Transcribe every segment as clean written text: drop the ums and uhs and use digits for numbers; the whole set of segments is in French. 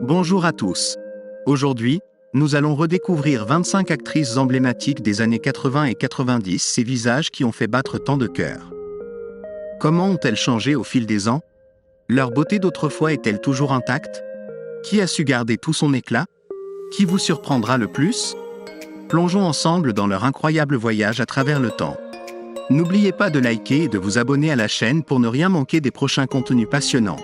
Bonjour à tous. Aujourd'hui, nous allons redécouvrir 25 actrices emblématiques des années 80 et 90, ces visages qui ont fait battre tant de cœurs. Comment ont-elles changé au fil des ans? Leur beauté d'autrefois est-elle toujours intacte? Qui a su garder tout son éclat? Qui vous surprendra le plus? Plongeons ensemble dans leur incroyable voyage à travers le temps. N'oubliez pas de liker et de vous abonner à la chaîne pour ne rien manquer des prochains contenus passionnants.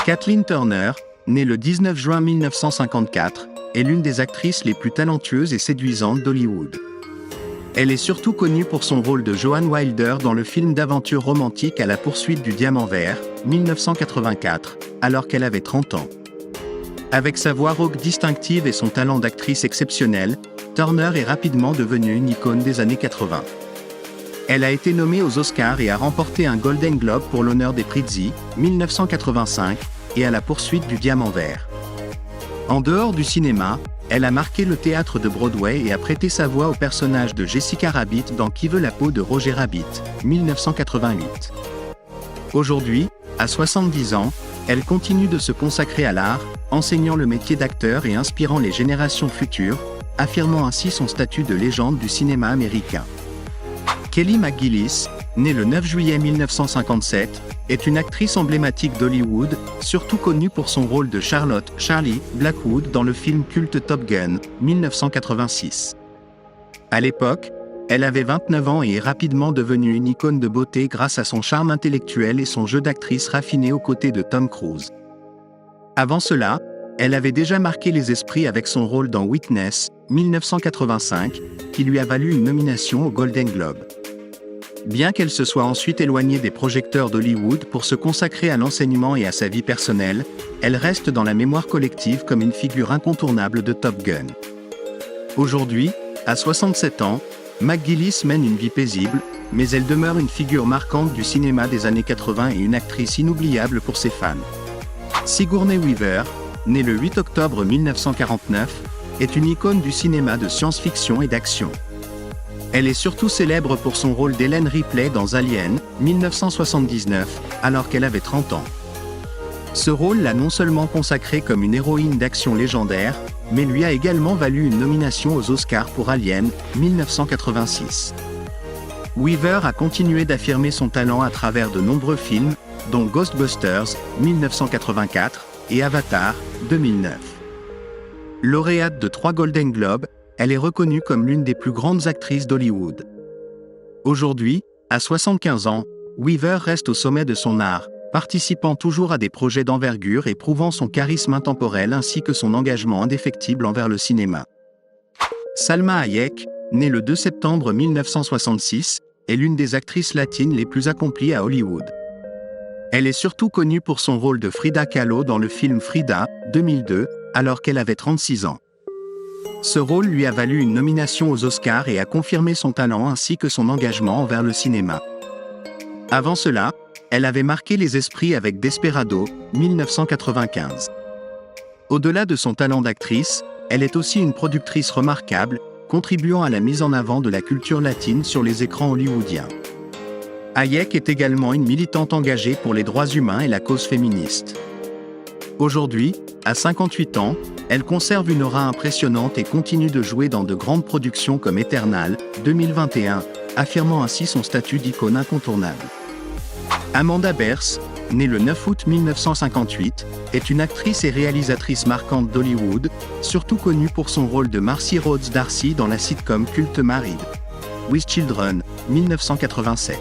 Kathleen Turner, née le 19 juin 1954, est l'une des actrices les plus talentueuses et séduisantes d'Hollywood. Elle est surtout connue pour son rôle de Joan Wilder dans le film d'aventure romantique À la poursuite du diamant vert, 1984, alors qu'elle avait 30 ans. Avec sa voix rauque distinctive et son talent d'actrice exceptionnel, Turner est rapidement devenue une icône des années 80. Elle a été nommée aux Oscars et a remporté un Golden Globe pour l'honneur des Prizzi, 1985, et À la poursuite du diamant vert. En dehors du cinéma, elle a marqué le théâtre de Broadway et a prêté sa voix au personnage de Jessica Rabbit dans Qui veut la peau de Roger Rabbit, 1988. Aujourd'hui, à 70 ans, elle continue de se consacrer à l'art, enseignant le métier d'acteur et inspirant les générations futures, affirmant ainsi son statut de légende du cinéma américain. Kelly McGillis, née le 9 juillet 1957, est une actrice emblématique d'Hollywood, surtout connue pour son rôle de Charlotte Charlie Blackwood dans le film culte Top Gun, 1986. À l'époque, elle avait 29 ans et est rapidement devenue une icône de beauté grâce à son charme intellectuel et son jeu d'actrice raffiné aux côtés de Tom Cruise. Avant cela, elle avait déjà marqué les esprits avec son rôle dans Witness, 1985, qui lui a valu une nomination au Golden Globe. Bien qu'elle se soit ensuite éloignée des projecteurs d'Hollywood pour se consacrer à l'enseignement et à sa vie personnelle, elle reste dans la mémoire collective comme une figure incontournable de Top Gun. Aujourd'hui, à 67 ans, McGillis mène une vie paisible, mais elle demeure une figure marquante du cinéma des années 80 et une actrice inoubliable pour ses fans. Sigourney Weaver, née le 8 octobre 1949, est une icône du cinéma de science-fiction et d'action. Elle est surtout célèbre pour son rôle d'Ellen Ripley dans Alien, 1979, alors qu'elle avait 30 ans. Ce rôle l'a non seulement consacrée comme une héroïne d'action légendaire, mais lui a également valu une nomination aux Oscars pour Alien, 1986. Weaver a continué d'affirmer son talent à travers de nombreux films, dont Ghostbusters, 1984, et Avatar, 2009. Lauréate de 3 Golden Globes, elle est reconnue comme l'une des plus grandes actrices d'Hollywood. Aujourd'hui, à 75 ans, Weaver reste au sommet de son art, participant toujours à des projets d'envergure et prouvant son charisme intemporel ainsi que son engagement indéfectible envers le cinéma. Salma Hayek, née le 2 septembre 1966, est l'une des actrices latines les plus accomplies à Hollywood. Elle est surtout connue pour son rôle de Frida Kahlo dans le film Frida, 2002, alors qu'elle avait 36 ans. Ce rôle lui a valu une nomination aux Oscars et a confirmé son talent ainsi que son engagement envers le cinéma. Avant cela, elle avait marqué les esprits avec Desperado, 1995. Au-delà de son talent d'actrice, elle est aussi une productrice remarquable, contribuant à la mise en avant de la culture latine sur les écrans hollywoodiens. Hayek est également une militante engagée pour les droits humains et la cause féministe. Aujourd'hui, à 58 ans, elle conserve une aura impressionnante et continue de jouer dans de grandes productions comme Eternal, 2021, affirmant ainsi son statut d'icône incontournable. Amanda Bearse, née le 9 août 1958, est une actrice et réalisatrice marquante d'Hollywood, surtout connue pour son rôle de Marcy Rhodes Darcy dans la sitcom culte Married with Children, 1987.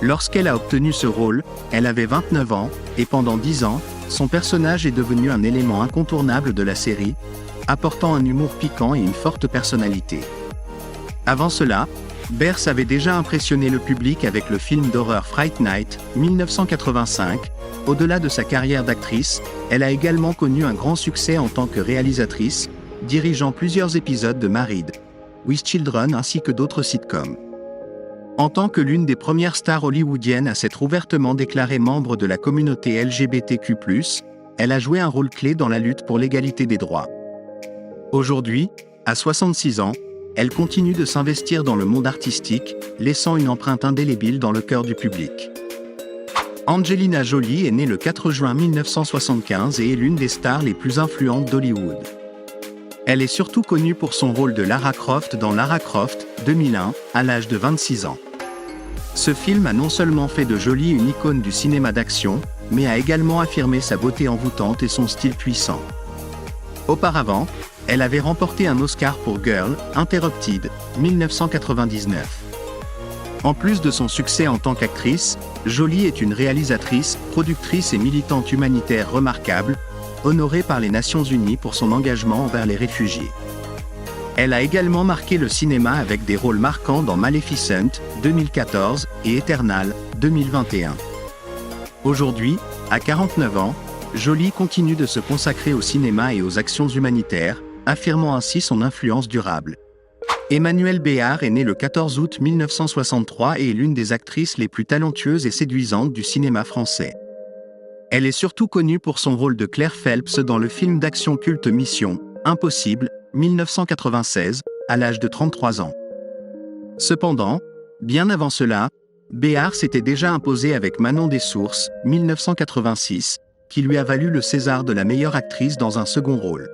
Lorsqu'elle a obtenu ce rôle, elle avait 29 ans, et pendant 10 ans, son personnage est devenu un élément incontournable de la série, apportant un humour piquant et une forte personnalité. Avant cela, Bearse avait déjà impressionné le public avec le film d'horreur Fright Night, 1985. Au-delà de sa carrière d'actrice, elle a également connu un grand succès en tant que réalisatrice, dirigeant plusieurs épisodes de Married with Children ainsi que d'autres sitcoms. En tant que l'une des premières stars hollywoodiennes à s'être ouvertement déclarée membre de la communauté LGBTQ+, elle a joué un rôle clé dans la lutte pour l'égalité des droits. Aujourd'hui, à 66 ans, elle continue de s'investir dans le monde artistique, laissant une empreinte indélébile dans le cœur du public. Angelina Jolie est née le 4 juin 1975 et est l'une des stars les plus influentes d'Hollywood. Elle est surtout connue pour son rôle de Lara Croft dans Lara Croft, 2001, à l'âge de 26 ans. Ce film a non seulement fait de Jolie une icône du cinéma d'action, mais a également affirmé sa beauté envoûtante et son style puissant. Auparavant, elle avait remporté un Oscar pour Girl, Interrupted, 1999. En plus de son succès en tant qu'actrice, Jolie est une réalisatrice, productrice et militante humanitaire remarquable, honorée par les Nations Unies pour son engagement envers les réfugiés. Elle a également marqué le cinéma avec des rôles marquants dans Maleficent, 2014, et Eternal, 2021. Aujourd'hui, à 49 ans, Jolie continue de se consacrer au cinéma et aux actions humanitaires, affirmant ainsi son influence durable. Emmanuelle Béard est née le 14 août 1963 et est l'une des actrices les plus talentueuses et séduisantes du cinéma français. Elle est surtout connue pour son rôle de Claire Phelps dans le film d'action culte Mission Impossible, 1996, à l'âge de 33 ans. Cependant, bien avant cela, Béard s'était déjà imposée avec Manon des Sources, 1986, qui lui a valu le César de la meilleure actrice dans un second rôle.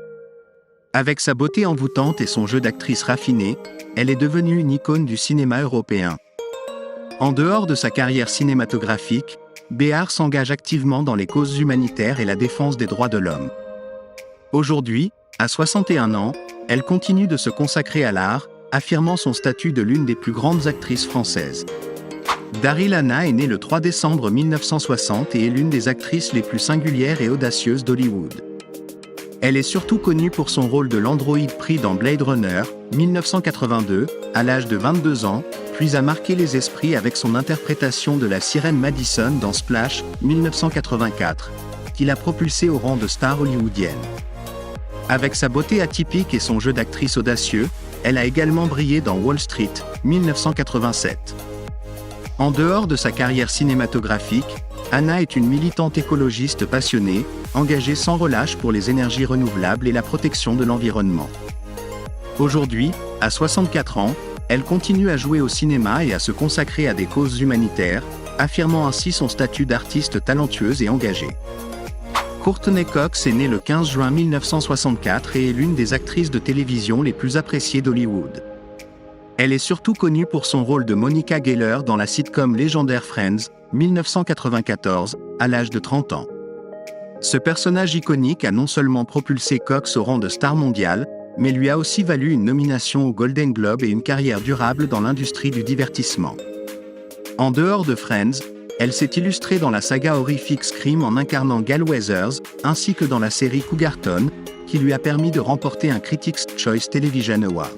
Avec sa beauté envoûtante et son jeu d'actrice raffiné, elle est devenue une icône du cinéma européen. En dehors de sa carrière cinématographique, Béard s'engage activement dans les causes humanitaires et la défense des droits de l'homme. Aujourd'hui, à 61 ans, elle continue de se consacrer à l'art, affirmant son statut de l'une des plus grandes actrices françaises. Daryl Hannah est née le 3 décembre 1960 et est l'une des actrices les plus singulières et audacieuses d'Hollywood. Elle est surtout connue pour son rôle de l'androïde pris dans Blade Runner, 1982, à l'âge de 22 ans, puis a marqué les esprits avec son interprétation de la sirène Madison dans Splash, 1984, qui l'a propulsée au rang de star hollywoodienne. Avec sa beauté atypique et son jeu d'actrice audacieux, elle a également brillé dans Wall Street, 1987. En dehors de sa carrière cinématographique, Hannah est une militante écologiste passionnée, engagée sans relâche pour les énergies renouvelables et la protection de l'environnement. Aujourd'hui, à 64 ans, elle continue à jouer au cinéma et à se consacrer à des causes humanitaires, affirmant ainsi son statut d'artiste talentueuse et engagée. Courteney Cox est née le 15 juin 1964 et est l'une des actrices de télévision les plus appréciées d'Hollywood. Elle est surtout connue pour son rôle de Monica Geller dans la sitcom légendaire Friends, 1994, à l'âge de 30 ans. Ce personnage iconique a non seulement propulsé Cox au rang de star mondiale, mais lui a aussi valu une nomination au Golden Globe et une carrière durable dans l'industrie du divertissement. En dehors de Friends, elle s'est illustrée dans la saga horrifique Scream en incarnant Gale Weathers, ainsi que dans la série Cougartown, qui lui a permis de remporter un Critics' Choice Television Award.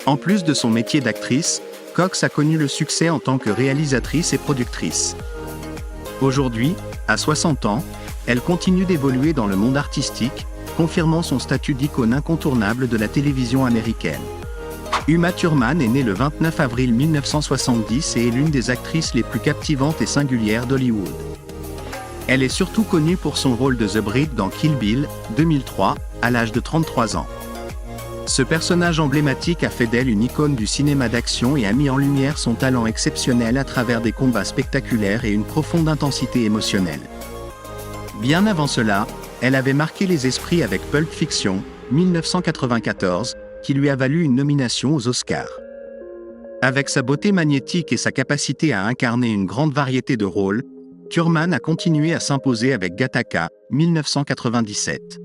En plus de son métier d'actrice, Cox a connu le succès en tant que réalisatrice et productrice. Aujourd'hui, à 60 ans, elle continue d'évoluer dans le monde artistique, confirmant son statut d'icône incontournable de la télévision américaine. Uma Thurman est née le 29 avril 1970 et est l'une des actrices les plus captivantes et singulières d'Hollywood. Elle est surtout connue pour son rôle de The Bride dans Kill Bill, 2003, à l'âge de 33 ans. Ce personnage emblématique a fait d'elle une icône du cinéma d'action et a mis en lumière son talent exceptionnel à travers des combats spectaculaires et une profonde intensité émotionnelle. Bien avant cela, elle avait marqué les esprits avec Pulp Fiction, 1994, qui lui a valu une nomination aux Oscars. Avec sa beauté magnétique et sa capacité à incarner une grande variété de rôles, Thurman a continué à s'imposer avec Gattaca, 1997.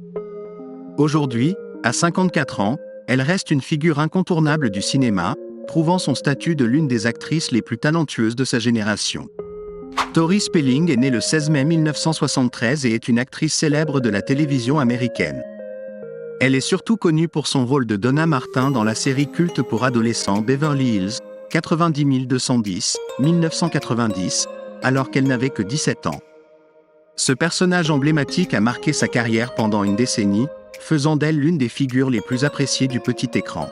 Aujourd'hui, à 54 ans, elle reste une figure incontournable du cinéma, prouvant son statut de l'une des actrices les plus talentueuses de sa génération. Tori Spelling est née le 16 mai 1973 et est une actrice célèbre de la télévision américaine. Elle est surtout connue pour son rôle de Donna Martin dans la série culte pour adolescents Beverly Hills, 90210, 1990, alors qu'elle n'avait que 17 ans. Ce personnage emblématique a marqué sa carrière pendant une décennie, faisant d'elle l'une des figures les plus appréciées du petit écran.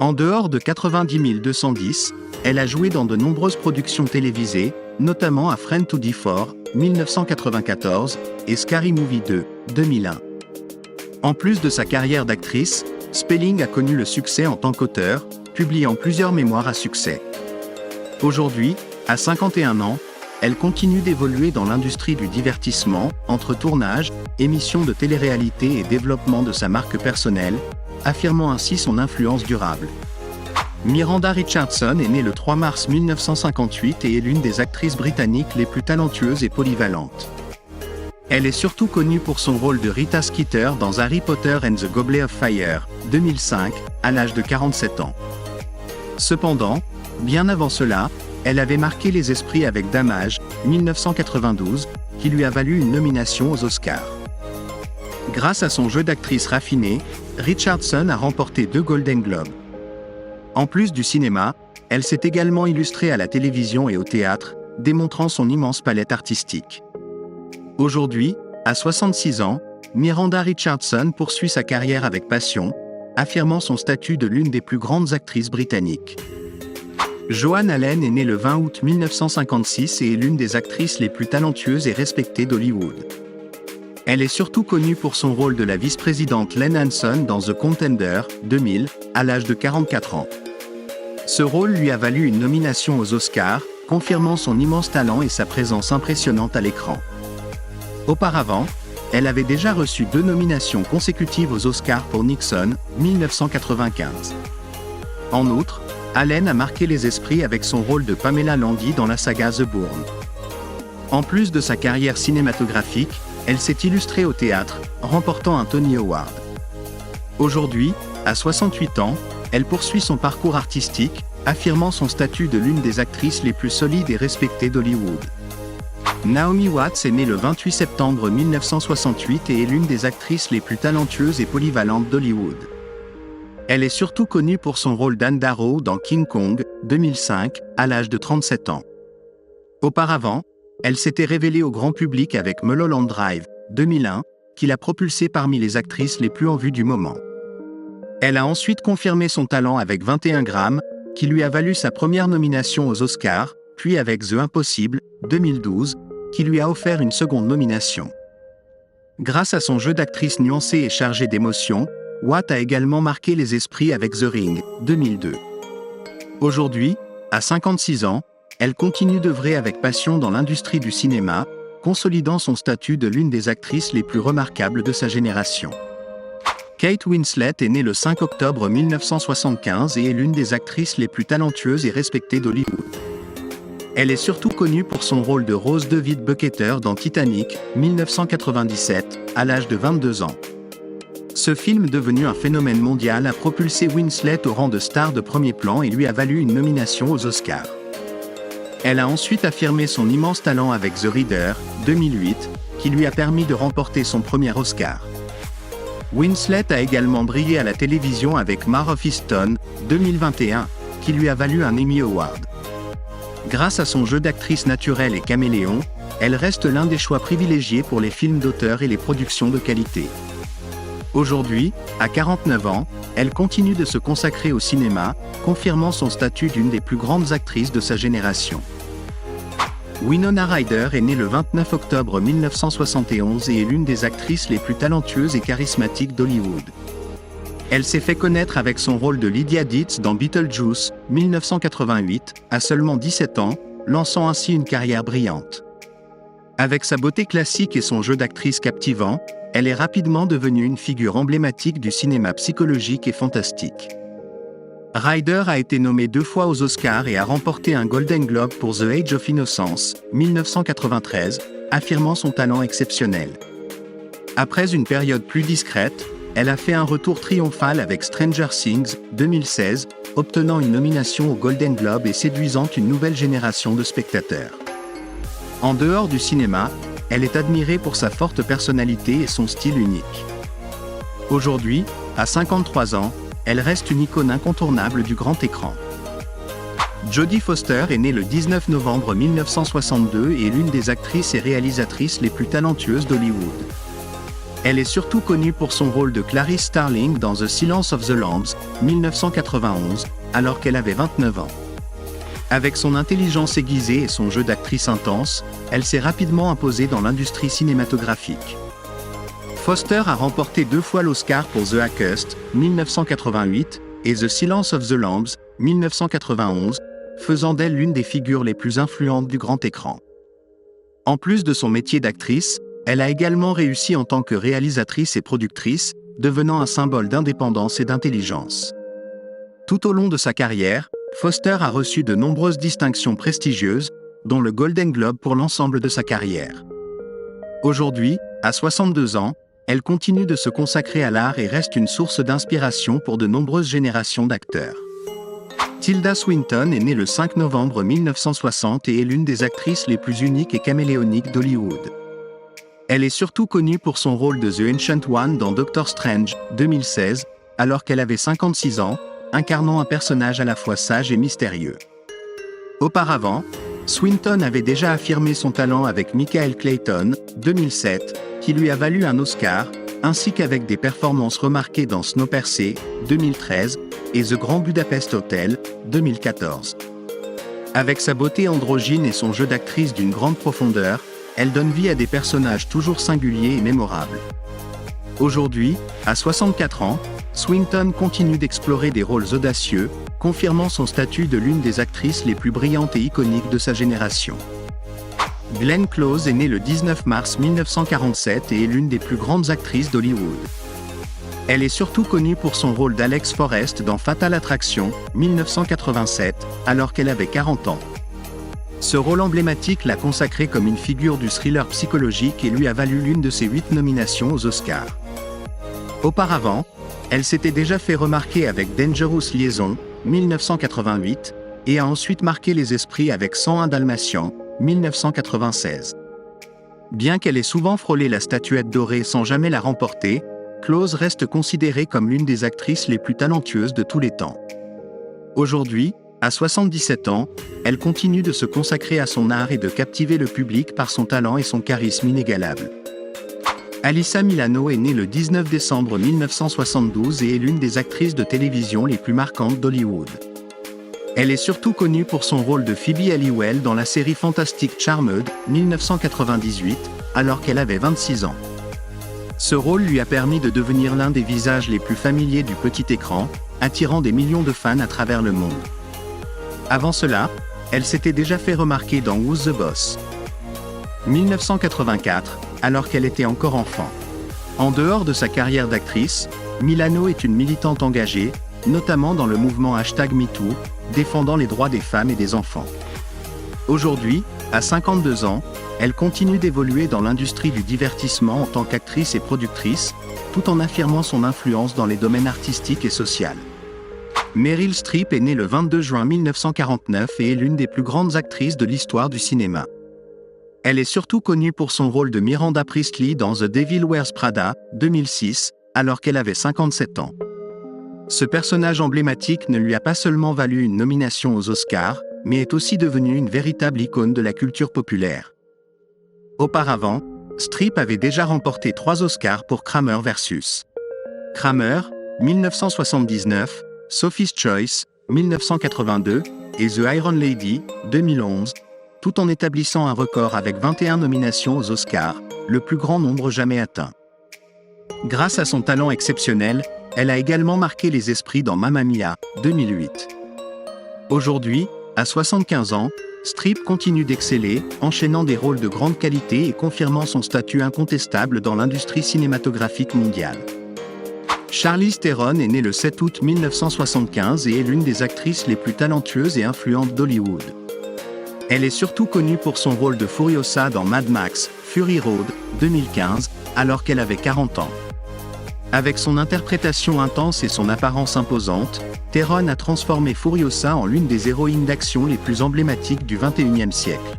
En dehors de 90210, elle a joué dans de nombreuses productions télévisées, notamment à Friend to D4, 1994, et Scary Movie 2, 2001. En plus de sa carrière d'actrice, Spelling a connu le succès en tant qu'auteur, publiant plusieurs mémoires à succès. Aujourd'hui, à 51 ans, elle continue d'évoluer dans l'industrie du divertissement, entre tournages, émissions de télé-réalité et développement de sa marque personnelle, affirmant ainsi son influence durable. Miranda Richardson est née le 3 mars 1958 et est l'une des actrices britanniques les plus talentueuses et polyvalentes. Elle est surtout connue pour son rôle de Rita Skeeter dans Harry Potter and the Goblet of Fire, 2005, à l'âge de 47 ans. Cependant, bien avant cela, elle avait marqué les esprits avec Damage, 1992, qui lui a valu une nomination aux Oscars. Grâce à son jeu d'actrice raffiné, Richardson a remporté 2 Golden Globes. En plus du cinéma, elle s'est également illustrée à la télévision et au théâtre, démontrant son immense palette artistique. Aujourd'hui, à 66 ans, Miranda Richardson poursuit sa carrière avec passion, affirmant son statut de l'une des plus grandes actrices britanniques. Joan Allen est née le 20 août 1956 et est l'une des actrices les plus talentueuses et respectées d'Hollywood. Elle est surtout connue pour son rôle de la vice-présidente Len Hanson dans The Contender, 2000, à l'âge de 44 ans. Ce rôle lui a valu une nomination aux Oscars, confirmant son immense talent et sa présence impressionnante à l'écran. Auparavant, elle avait déjà reçu 2 nominations consécutives aux Oscars pour Nixon, 1995. En outre, Allen a marqué les esprits avec son rôle de Pamela Landy dans la saga The Bourne. En plus de sa carrière cinématographique, elle s'est illustrée au théâtre, remportant un Tony Award. Aujourd'hui, à 68 ans, elle poursuit son parcours artistique, affirmant son statut de l'une des actrices les plus solides et respectées d'Hollywood. Naomi Watts est née le 28 septembre 1968 et est l'une des actrices les plus talentueuses et polyvalentes d'Hollywood. Elle est surtout connue pour son rôle d'Anne Darrow dans King Kong, 2005, à l'âge de 37 ans. Auparavant, elle s'était révélée au grand public avec Mulholland Drive, 2001, qui l'a propulsée parmi les actrices les plus en vue du moment. Elle a ensuite confirmé son talent avec 21 grammes, qui lui a valu sa première nomination aux Oscars, puis avec The Impossible, 2012, qui lui a offert une seconde nomination. Grâce à son jeu d'actrice nuancé et chargé d'émotions, Watt a également marqué les esprits avec The Ring, 2002. Aujourd'hui, à 56 ans, elle continue d'œuvrer avec passion dans l'industrie du cinéma, consolidant son statut de l'une des actrices les plus remarquables de sa génération. Kate Winslet est née le 5 octobre 1975 et est l'une des actrices les plus talentueuses et respectées d'Hollywood. Elle est surtout connue pour son rôle de Rose DeWitt Bucketer dans Titanic, 1997, à l'âge de 22 ans. Ce film devenu un phénomène mondial a propulsé Winslet au rang de star de premier plan et lui a valu une nomination aux Oscars. Elle a ensuite affirmé son immense talent avec The Reader, 2008, qui lui a permis de remporter son premier Oscar. Winslet a également brillé à la télévision avec Mare of Easttown, 2021, qui lui a valu un Emmy Award. Grâce à son jeu d'actrice naturelle et caméléon, elle reste l'un des choix privilégiés pour les films d'auteur et les productions de qualité. Aujourd'hui, à 49 ans, elle continue de se consacrer au cinéma, confirmant son statut d'une des plus grandes actrices de sa génération. Winona Ryder est née le 29 octobre 1971 et est l'une des actrices les plus talentueuses et charismatiques d'Hollywood. Elle s'est fait connaître avec son rôle de Lydia Dietz dans Beetlejuice, 1988, à seulement 17 ans, lançant ainsi une carrière brillante. Avec sa beauté classique et son jeu d'actrice captivant, elle est rapidement devenue une figure emblématique du cinéma psychologique et fantastique. Ryder a été nommée 2 fois aux Oscars et a remporté un Golden Globe pour The Age of Innocence, 1993, affirmant son talent exceptionnel. Après une période plus discrète, elle a fait un retour triomphal avec Stranger Things, 2016, obtenant une nomination au Golden Globe et séduisant une nouvelle génération de spectateurs. En dehors du cinéma, elle est admirée pour sa forte personnalité et son style unique. Aujourd'hui, à 53 ans, elle reste une icône incontournable du grand écran. Jodie Foster est née le 19 novembre 1962 et est l'une des actrices et réalisatrices les plus talentueuses d'Hollywood. Elle est surtout connue pour son rôle de Clarice Starling dans The Silence of the Lambs, 1991, alors qu'elle avait 29 ans. Avec son intelligence aiguisée et son jeu d'actrice intense, elle s'est rapidement imposée dans l'industrie cinématographique. Foster a remporté 2 fois l'Oscar pour The Accused, 1988, et The Silence of the Lambs, 1991, faisant d'elle l'une des figures les plus influentes du grand écran. En plus de son métier d'actrice, elle a également réussi en tant que réalisatrice et productrice, devenant un symbole d'indépendance et d'intelligence. Tout au long de sa carrière, Foster a reçu de nombreuses distinctions prestigieuses, dont le Golden Globe pour l'ensemble de sa carrière. Aujourd'hui, à 62 ans, elle continue de se consacrer à l'art et reste une source d'inspiration pour de nombreuses générations d'acteurs. Tilda Swinton est née le 5 novembre 1960 et est l'une des actrices les plus uniques et caméléoniques d'Hollywood. Elle est surtout connue pour son rôle de The Ancient One dans Doctor Strange, 2016, alors qu'elle avait 56 ans, incarnant un personnage à la fois sage et mystérieux. Auparavant, Swinton avait déjà affirmé son talent avec Michael Clayton, 2007, qui lui a valu un Oscar, ainsi qu'avec des performances remarquées dans Snowpiercer, 2013, et The Grand Budapest Hotel, 2014. Avec sa beauté androgyne et son jeu d'actrice d'une grande profondeur, elle donne vie à des personnages toujours singuliers et mémorables. Aujourd'hui, à 64 ans, Swinton continue d'explorer des rôles audacieux, confirmant son statut de l'une des actrices les plus brillantes et iconiques de sa génération. Glenn Close est née le 19 mars 1947 et est l'une des plus grandes actrices d'Hollywood. Elle est surtout connue pour son rôle d'Alex Forrest dans Fatal Attraction, 1987, alors qu'elle avait 40 ans. Ce rôle emblématique l'a consacrée comme une figure du thriller psychologique et lui a valu l'une de ses 8 nominations aux Oscars. Auparavant, elle s'était déjà fait remarquer avec Dangerous Liaison, 1988, et a ensuite marqué les esprits avec 101 Dalmatians, 1996. Bien qu'elle ait souvent frôlé la statuette dorée sans jamais la remporter, Close reste considérée comme l'une des actrices les plus talentueuses de tous les temps. Aujourd'hui, à 77 ans, elle continue de se consacrer à son art et de captiver le public par son talent et son charisme inégalable. Alyssa Milano est née le 19 décembre 1972 et est l'une des actrices de télévision les plus marquantes d'Hollywood. Elle est surtout connue pour son rôle de Phoebe Halliwell dans la série fantastique Charmed, 1998, alors qu'elle avait 26 ans. Ce rôle lui a permis de devenir l'un des visages les plus familiers du petit écran, attirant des millions de fans à travers le monde. Avant cela, elle s'était déjà fait remarquer dans Who's the Boss 1984, alors qu'elle était encore enfant. En dehors de sa carrière d'actrice, Milano est une militante engagée, notamment dans le mouvement #MeToo, défendant les droits des femmes et des enfants. Aujourd'hui, à 52 ans, elle continue d'évoluer dans l'industrie du divertissement en tant qu'actrice et productrice, tout en affirmant son influence dans les domaines artistiques et sociaux. Meryl Streep est née le 22 juin 1949 et est l'une des plus grandes actrices de l'histoire du cinéma. Elle est surtout connue pour son rôle de Miranda Priestly dans The Devil Wears Prada, 2006, alors qu'elle avait 57 ans. Ce personnage emblématique ne lui a pas seulement valu une nomination aux Oscars, mais est aussi devenu une véritable icône de la culture populaire. Auparavant, Streep avait déjà remporté 3 Oscars pour Kramer vs. Kramer, 1979, Sophie's Choice, 1982, et The Iron Lady, 2011, tout en établissant un record avec 21 nominations aux Oscars, le plus grand nombre jamais atteint. Grâce à son talent exceptionnel, elle a également marqué les esprits dans Mamma Mia, 2008. Aujourd'hui, à 75 ans, Streep continue d'exceller, enchaînant des rôles de grande qualité et confirmant son statut incontestable dans l'industrie cinématographique mondiale. Charlize Theron est née le 7 août 1975 et est l'une des actrices les plus talentueuses et influentes d'Hollywood. Elle est surtout connue pour son rôle de Furiosa dans Mad Max, Fury Road, 2015, alors qu'elle avait 40 ans. Avec son interprétation intense et son apparence imposante, Theron a transformé Furiosa en l'une des héroïnes d'action les plus emblématiques du XXIe siècle.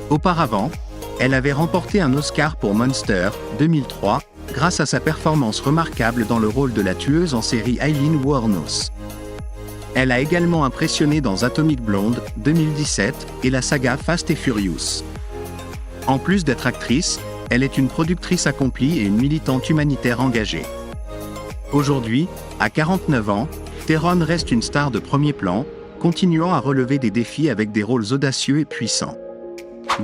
Auparavant, elle avait remporté un Oscar pour Monster, 2003, grâce à sa performance remarquable dans le rôle de la tueuse en série Aileen Wuornos. Elle a également impressionné dans Atomic Blonde, 2017, et la saga Fast and Furious. En plus d'être actrice, elle est une productrice accomplie et une militante humanitaire engagée. Aujourd'hui, à 49 ans, Theron reste une star de premier plan, continuant à relever des défis avec des rôles audacieux et puissants.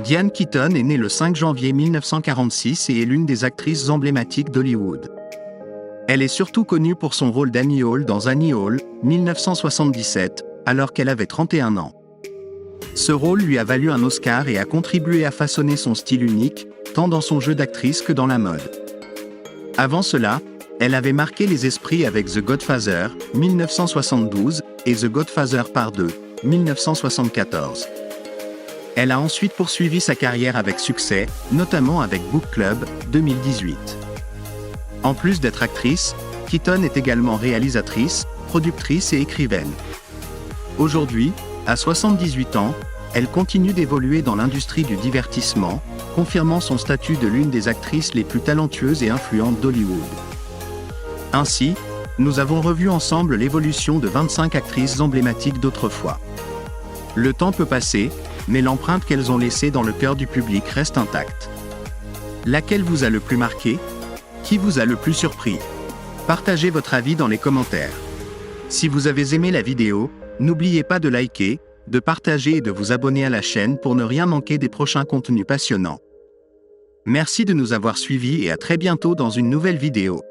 Diane Keaton est née le 5 janvier 1946 et est l'une des actrices emblématiques d'Hollywood. Elle est surtout connue pour son rôle d'Annie Hall dans Annie Hall, 1977, alors qu'elle avait 31 ans. Ce rôle lui a valu un Oscar et a contribué à façonner son style unique, tant dans son jeu d'actrice que dans la mode. Avant cela, elle avait marqué les esprits avec The Godfather, 1972, et The Godfather Part 2, 1974. Elle a ensuite poursuivi sa carrière avec succès, notamment avec Book Club, 2018. En plus d'être actrice, Keaton est également réalisatrice, productrice et écrivaine. Aujourd'hui, à 78 ans, elle continue d'évoluer dans l'industrie du divertissement, confirmant son statut de l'une des actrices les plus talentueuses et influentes d'Hollywood. Ainsi, nous avons revu ensemble l'évolution de 25 actrices emblématiques d'autrefois. Le temps peut passer, mais l'empreinte qu'elles ont laissée dans le cœur du public reste intacte. Laquelle vous a le plus marqué? Qui vous a le plus surpris? Partagez votre avis dans les commentaires. Si vous avez aimé la vidéo, n'oubliez pas de liker, de partager et de vous abonner à la chaîne pour ne rien manquer des prochains contenus passionnants. Merci de nous avoir suivis et à très bientôt dans une nouvelle vidéo.